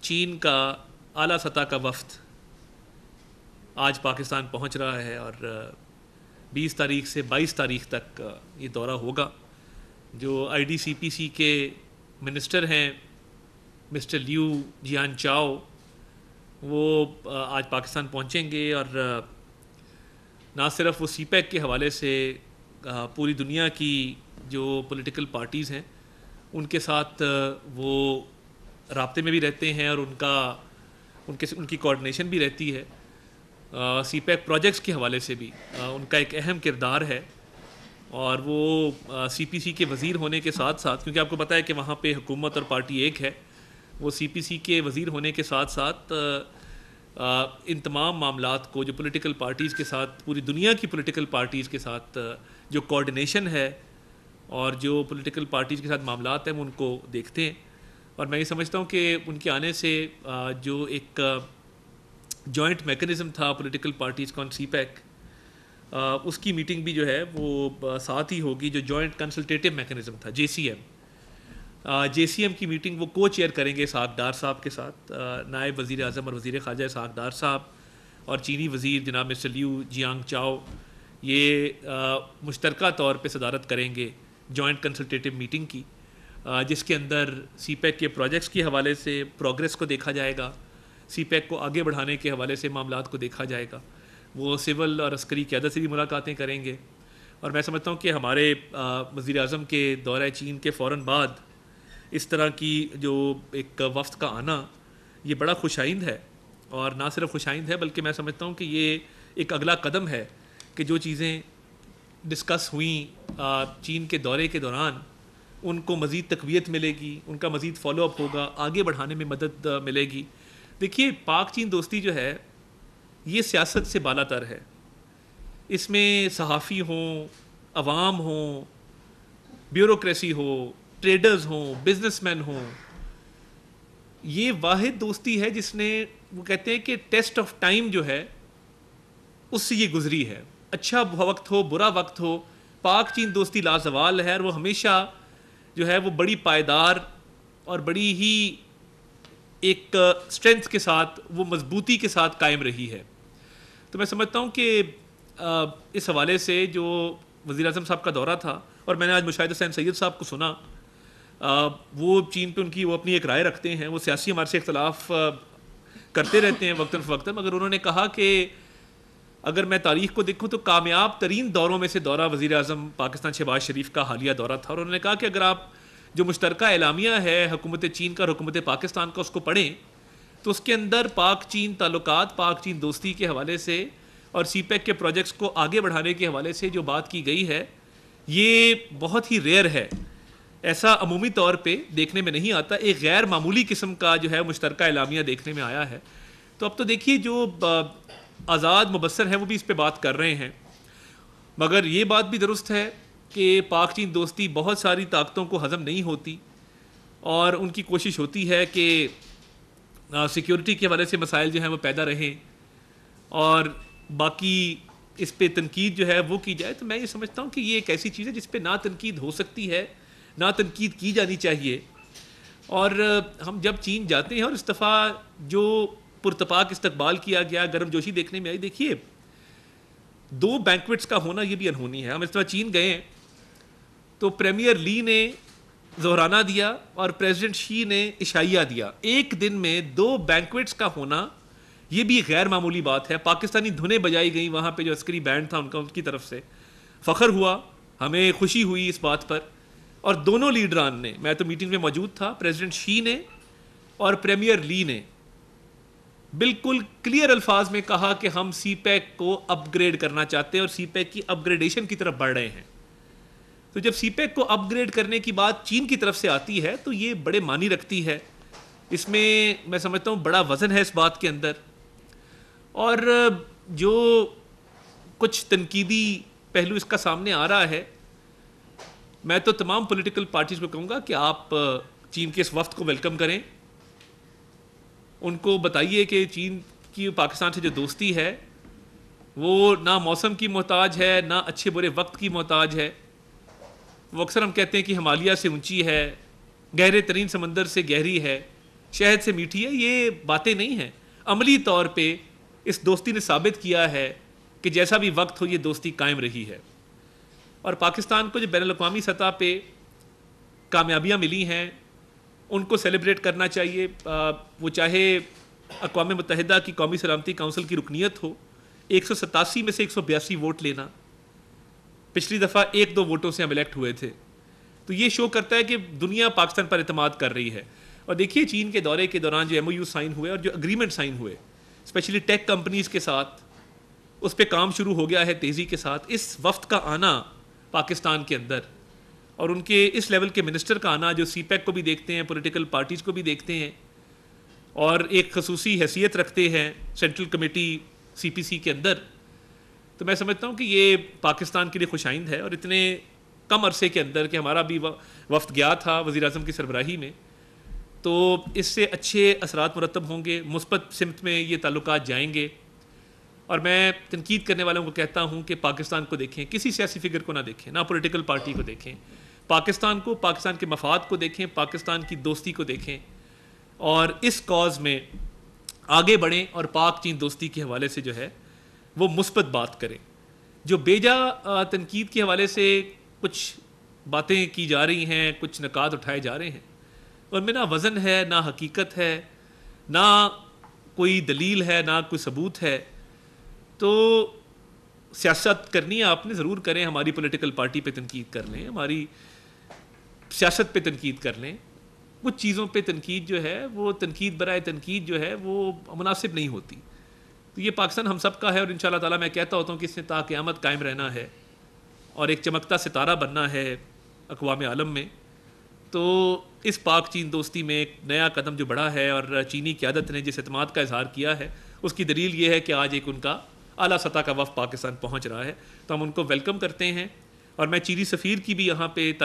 چین کا اعلیٰ سطح کا وفد آج پاکستان پہنچ رہا ہے اور 20 تاریخ سے 22 تاریخ تک یہ دورہ ہوگا. جو IDCPC کے منسٹر ہیں مسٹر لیو جیان چاؤ، وہ آج پاکستان پہنچیں گے اور نہ صرف وہ سی پیک کے حوالے سے پوری دنیا کی جو پولیٹیکل پارٹیز ہیں ان کے ساتھ وہ رابطے میں بھی رہتے ہیں اور ان کی کوارڈینیشن بھی رہتی ہے. سی پیک پروجیکٹس کے حوالے سے بھی ان کا ایک اہم کردار ہے اور وہ CPC کے وزیر ہونے کے ساتھ ساتھ، کیونکہ آپ کو پتہ ہے کہ وہاں پہ حکومت اور پارٹی ایک ہے، وہ CPC کے وزیر ہونے کے ساتھ ساتھ ان تمام معاملات کو جو پولیٹیکل پارٹیز کے ساتھ، پوری دنیا کی پولیٹیکل پارٹیز کے ساتھ جو کوارڈینیشن ہے اور جو پولیٹیکل پارٹیز کے ساتھ معاملات ہیں وہ ان کو دیکھتے ہیں. اور میں یہ سمجھتا ہوں کہ ان کے آنے سے جو ایک جوائنٹ میکنزم تھا پولیٹیکل پارٹیز کا سی پیک، اس کی میٹنگ بھی جو ہے وہ ساتھ ہی ہوگی. جو جوائنٹ کنسلٹیٹیو میکنزم تھا JCM کی میٹنگ وہ کو چیئر کریں گے اسحاق ڈار صاحب کے ساتھ، نائب وزیر اعظم اور وزیر خارجہ اسحاق ڈار صاحب اور چینی وزیر جناب مسٹر لیو جیانگ چاؤ. یہ مشترکہ طور پہ صدارت کریں گے جوائنٹ کنسلٹیٹیو میٹنگ کی، جس کے اندر سی پیک کے پروجیکٹس کے حوالے سے پروگریس کو دیکھا جائے گا، سی پیک کو آگے بڑھانے کے حوالے سے معاملات کو دیکھا جائے گا. وہ سول اور عسکری قیادت سے بھی ملاقاتیں کریں گے. اور میں سمجھتا ہوں کہ ہمارے وزیر اعظم کے دورہ چین کے فوراً بعد اس طرح کی جو ایک وفد کا آنا یہ بڑا خوشائند ہے، اور نہ صرف خوشائند ہے بلکہ میں سمجھتا ہوں کہ یہ ایک اگلا قدم ہے کہ جو چیزیں ڈسکس ہوئیں چین کے دورے کے دوران ان کو مزید تقویت ملے گی، ان کا مزید فالو اپ ہوگا، آگے بڑھانے میں مدد ملے گی. دیکھیے، پاک چین دوستی جو ہے یہ سیاست سے بالا تر ہے. اس میں صحافی ہوں، عوام ہوں، بیوروکریسی ہو، ٹریڈرز ہوں، بزنس مین ہوں، یہ واحد دوستی ہے جس نے، وہ کہتے ہیں کہ ٹیسٹ آف ٹائم جو ہے اس سے یہ گزری ہے. اچھا وقت ہو، برا وقت ہو، پاک چین دوستی لازوال ہے اور وہ ہمیشہ جو ہے وہ بڑی پائیدار اور بڑی ہی ایک اسٹرینتھ کے ساتھ، وہ مضبوطی کے ساتھ قائم رہی ہے. تو میں سمجھتا ہوں کہ اس حوالے سے جو وزیر اعظم صاحب کا دورہ تھا، اور میں نے آج مشاہد حسین سید صاحب کو سنا، وہ چین پہ وہ اپنی ایک رائے رکھتے ہیں، وہ سیاسی ہمارے سے اختلاف کرتے رہتے ہیں وقتاً فوقتاً، مگر انہوں نے کہا کہ اگر میں تاریخ کو دیکھوں تو کامیاب ترین دوروں میں سے دورہ وزیر اعظم پاکستان شہباز شریف کا حالیہ دورہ تھا. اور انہوں نے کہا کہ اگر آپ جو مشترکہ اعلامیہ ہے حکومت چین کا اور حکومت پاکستان کا اس کو پڑھیں تو اس کے اندر پاک چین تعلقات، پاک چین دوستی کے حوالے سے اور سی پیک کے پروجیکٹس کو آگے بڑھانے کے حوالے سے جو بات کی گئی ہے یہ بہت ہی ریئر ہے. ایسا عمومی طور پہ دیکھنے میں نہیں آتا. ایک غیر معمولی قسم کا جو ہے مشترکہ اعلامیہ دیکھنے میں آیا ہے. تو اب تو دیکھیے جو آزاد مبصر ہیں وہ بھی اس پہ بات کر رہے ہیں، مگر یہ بات بھی درست ہے کہ پاک چین دوستی بہت ساری طاقتوں کو ہضم نہیں ہوتی اور ان کی کوشش ہوتی ہے کہ سیکیورٹی کے حوالے سے مسائل جو ہیں وہ پیدا رہیں اور باقی اس پہ تنقید جو ہے وہ کی جائے. تو میں یہ سمجھتا ہوں کہ یہ ایک ایسی چیز ہے جس پہ نہ تنقید ہو سکتی ہے، نہ تنقید کی جانی چاہیے. اور ہم جب چین جاتے ہیں اور اس دفعہ جو پرتپاک استقبال کیا گیا، گرم جوشی دیکھنے میں آئی، دیکھیے 2 بینکوٹس کا ہونا یہ بھی انہونی ہے. ہم اس دفعہ چین گئے ہیں تو پریمیئر لی نے ظہرانہ دیا اور پریزیڈنٹ شی نے عشائیہ دیا. ایک دن میں 2 بینکوٹس کا ہونا یہ بھی غیر معمولی بات ہے. پاکستانی دھنیں بجائی گئیں وہاں پہ، جو عسکری بینڈ تھا ان کی طرف سے. فخر ہوا، ہمیں خوشی ہوئی اس بات پر. اور دونوں لیڈران نے، میں تو میٹنگ میں موجود تھا، پریزیڈنٹ شی نے اور پریمیئر لی نے بالکل کلیئر الفاظ میں کہا کہ ہم سی پیک کو اپ گریڈ کرنا چاہتے ہیں اور سی پیک کی اپ گریڈیشن کی طرف بڑھ رہے ہیں. تو جب سی پیک کو اپ گریڈ کرنے کی بات چین کی طرف سے آتی ہے تو یہ بڑے معنی رکھتی ہے. اس میں سمجھتا ہوں بڑا وزن ہے اس بات کے اندر. اور جو کچھ تنقیدی پہلو اس کا سامنے آ رہا ہے، میں تو تمام پولیٹیکل پارٹیز کو کہوں گا کہ آپ چین کے اس وفد کو ویلکم کریں. ان کو بتائیے کہ چین کی پاکستان سے جو دوستی ہے وہ نہ موسم کی محتاج ہے، نہ اچھے برے وقت کی محتاج ہے. وہ اکثر ہم کہتے ہیں کہ ہمالیہ سے اونچی ہے، گہرے ترین سمندر سے گہری ہے. شہد سے میٹھی ہے، یہ باتیں نہیں ہیں. عملی طور پہ اس دوستی نے ثابت کیا ہے کہ جیسا بھی وقت ہو یہ دوستی قائم رہی ہے. اور پاکستان کو جو بین الاقوامی سطح پہ کامیابیاں ملی ہیں ان کو سیلیبریٹ کرنا چاہیے. وہ چاہے اقوام متحدہ کی قومی سلامتی کونسل کی رکنیت ہو، 187 میں سے 182 ووٹ لینا، پچھلی دفعہ 1-2 ووٹوں سے ہم الیکٹ ہوئے تھے. تو یہ شو کرتا ہے کہ دنیا پاکستان پر اعتماد کر رہی ہے. اور دیکھیے چین کے دورے کے دوران جو ایم او یو سائن ہوئے اور جو اگریمنٹ سائن ہوئے اسپیشلی ٹیک کمپنیز کے ساتھ، اس پہ کام شروع ہو گیا ہے تیزی کے ساتھ. اس وفد کا آنا پاکستان کے اندر اور ان کے اس لیول کے منسٹر کا آنا جو سی پیک کو بھی دیکھتے ہیں، پولیٹیکل پارٹیز کو بھی دیکھتے ہیں اور ایک خصوصی حیثیت رکھتے ہیں سینٹرل کمیٹی سی پی سی کے اندر، تو میں سمجھتا ہوں کہ یہ پاکستان کے لیے خوش آئند ہے. اور اتنے کم عرصے کے اندر کہ ہمارا بھی وفد گیا تھا وزیر اعظم کی سربراہی میں، تو اس سے اچھے اثرات مرتب ہوں گے، مثبت سمت میں یہ تعلقات جائیں گے. اور میں تنقید کرنے والوں کو کہتا ہوں کہ پاکستان کو دیکھیں، کسی سیاسی فگر کو نہ دیکھیں، نہ پولیٹیکل پارٹی کو دیکھیں، پاکستان کو، پاکستان کے مفاد کو دیکھیں، پاکستان کی دوستی کو دیکھیں اور اس کاز میں آگے بڑھیں اور پاک چین دوستی کے حوالے سے جو ہے وہ مثبت بات کریں. جو بیجا تنقید کے حوالے سے کچھ باتیں کی جا رہی ہیں، کچھ نکات اٹھائے جا رہے ہیں، ان میں نہ وزن ہے، نہ حقیقت ہے، نہ کوئی دلیل ہے، نہ کوئی ثبوت ہے. تو سیاست کرنی ہے آپ نے، ضرور کریں، ہماری پولیٹیکل پارٹی پہ تنقید کر لیں، ہماری سیاست پہ تنقید کر لیں. کچھ چیزوں پہ تنقید جو ہے وہ تنقید برائے تنقید جو ہے وہ مناسب نہیں ہوتی. تو یہ پاکستان ہم سب کا ہے اور انشاءاللہ تعالیٰ میں کہتا ہوتا ہوں کہ اس نے تا قیامت قائم رہنا ہے اور ایک چمکتا ستارہ بننا ہے اقوام عالم میں. تو اس پاک چین دوستی میں ایک نیا قدم جو بڑھا ہے اور چینی قیادت نے جس اعتماد کا اظہار کیا ہے اس کی دلیل یہ ہے کہ آج ایک ان کا اعلیٰ سطح کا وفد پاکستان پہنچ رہا ہے. تو ہم ان کو ویلکم کرتے ہیں اور میں چینی سفیر کی بھی یہاں پہ